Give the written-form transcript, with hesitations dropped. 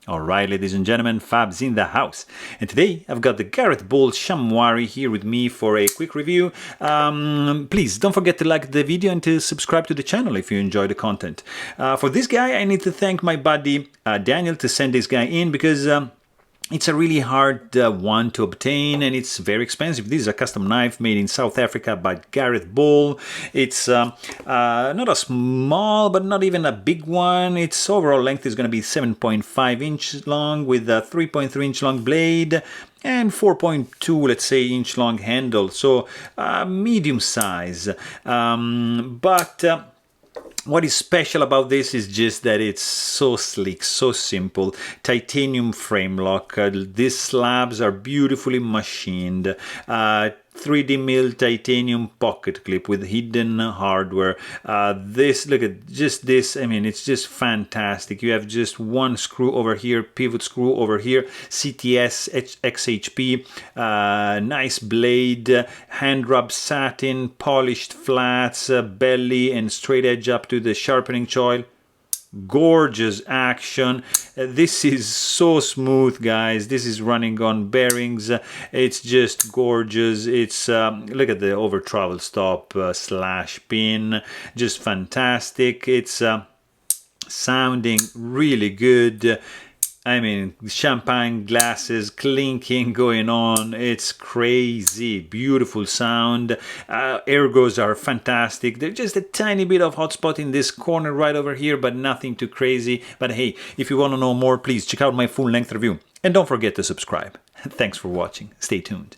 Alright, ladies and gentlemen, Fab's in the house. And today I've got the Gareth Bull Shamwari here with me for a quick review. Please don't forget to like the video and to subscribe to the channel if you enjoy the content. For this guy, I need to thank my buddy Daniel to send this guy in because it's a really hard one to obtain and it's very expensive. This is a custom knife made in South Africa by Gareth Bull. It's not a small but not even a big one. Its overall length is going to be 7.5 inch long with a 3.3 inch long blade and 4.2, let's say, inch long handle. So medium size. What is special about this is just that it's so sleek, so simple. Titanium frame lock. These slabs are beautifully machined. 3D mill titanium pocket clip with hidden hardware. Look at just this. I mean, it's just fantastic. You have just one screw over here, pivot screw over here, CTS XHP, nice blade, hand rub satin, polished flats, belly and straight edge up to the sharpening choil. Gorgeous action. This is so smooth, guys. This is running on bearings. It's just gorgeous. It's look at the over travel stop slash pin, just fantastic. It's sounding really good. I mean, champagne glasses clinking going on. It's crazy. Beautiful sound. Ergos are fantastic. There's just a tiny bit of hotspot in this corner right over here, but nothing too crazy. But hey, if you want to know more, please check out my full-length review. And don't forget to subscribe. Thanks for watching. Stay tuned.